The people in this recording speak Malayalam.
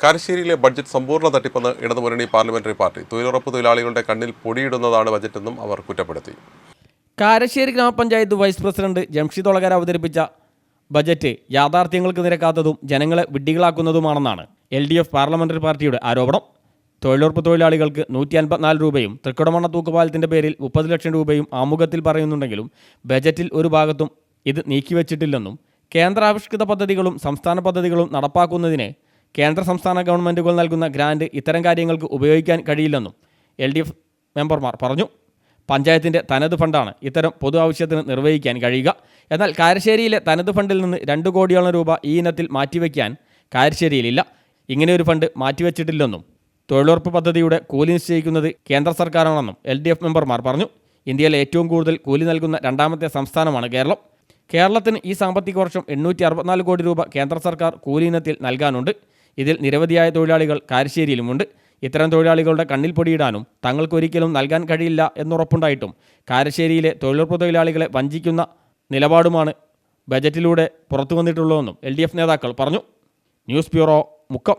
കാരശ്ശേരിയിലെ ബഡ്ജറ്റ് സമ്പൂർണ്ണ തട്ടിപ്പെന്ന് ഇടതുമുന്നണി പാർലമെന്ററി പാർട്ടി. തൊഴിലുറപ്പ് തൊഴിലാളികളുടെ കണ്ണിൽ പൊടിയിടുന്നതാണ് ബജറ്റെന്നും അവർ കുറ്റപ്പെടുത്തി. കാരശ്ശേരി ഗ്രാമപഞ്ചായത്ത് വൈസ് പ്രസിഡന്റ് ജംഷിദ് ഒളകര അവതരിപ്പിച്ച ബജറ്റ് യാഥാർത്ഥ്യങ്ങൾക്ക് നിരക്കാത്തതും ജനങ്ങളെ വിഡ്ഢികളാക്കുന്നതുമാണെന്നാണ് LDF പാർലമെന്ററി പാർട്ടിയുടെ ആരോപണം. തൊഴിലുറപ്പ് തൊഴിലാളികൾക്ക് 154 രൂപയും തൃക്കുടമണ്ണ തൂക്കുപാലത്തിൻ്റെ പേരിൽ 30 ലക്ഷം രൂപയും ആമുഖത്തിൽ പറയുന്നുണ്ടെങ്കിലും ബജറ്റിൽ ഒരു ഭാഗത്തും ഇത് നീക്കിവച്ചിട്ടില്ലെന്നും കേന്ദ്രാവിഷ്കൃത പദ്ധതികളും സംസ്ഥാന പദ്ധതികളും നടപ്പാക്കുന്നതിന് കേന്ദ്ര സംസ്ഥാന ഗവൺമെൻറ്റുകൾ നൽകുന്ന ഗ്രാൻഡ് ഇത്തരം കാര്യങ്ങൾക്ക് ഉപയോഗിക്കാൻ കഴിയില്ലെന്നും LDF മെമ്പർമാർ പറഞ്ഞു. പഞ്ചായത്തിൻ്റെ തനത് ഫണ്ടാണ് ഇത്തരം പൊതു ആവശ്യത്തിന് നിർവഹിക്കാൻ കഴിയുക. എന്നാൽ കാരശ്ശേരിയിലെ തനത് ഫണ്ടിൽ നിന്ന് 2 കോടിയോളം രൂപ ഈ ഇനത്തിൽ മാറ്റിവെക്കാൻ കാരശ്ശേരിയിലില്ല. ഇങ്ങനെയൊരു ഫണ്ട് മാറ്റിവെച്ചിട്ടില്ലെന്നും തൊഴിലുറപ്പ് പദ്ധതിയുടെ കൂലി നിശ്ചയിക്കുന്നത് കേന്ദ്ര സർക്കാരാണെന്നും LDF മെമ്പർമാർ പറഞ്ഞു. ഇന്ത്യയിൽ ഏറ്റവും കൂടുതൽ കൂലി നൽകുന്ന 2ാമത്തെ സംസ്ഥാനമാണ് കേരളം. കേരളത്തിന് ഈ സാമ്പത്തിക വർഷം 864 കോടി രൂപ കേന്ദ്ര സർക്കാർ കൂലി ഇനത്തിൽ നൽകാനുണ്ട്. ഇതിൽ നിരവധിയായ തൊഴിലാളികൾ കാരശ്ശേരിയിലുമുണ്ട്. ഇത്തരം തൊഴിലാളികളുടെ കണ്ണിൽ പൊടിയിടാനും തങ്ങൾക്കൊരിക്കലും നൽകാൻ കഴിയില്ല എന്നുറപ്പുണ്ടായിട്ടും കാരശ്ശേരിയിലെ തൊഴിലുറപ്പ് തൊഴിലാളികളെ വഞ്ചിക്കുന്ന നിലപാടുമാണ് ബജറ്റിലൂടെ പുറത്തു വന്നിട്ടുള്ളതെന്നും LDF നേതാക്കൾ പറഞ്ഞു. News bureau, Mukkam.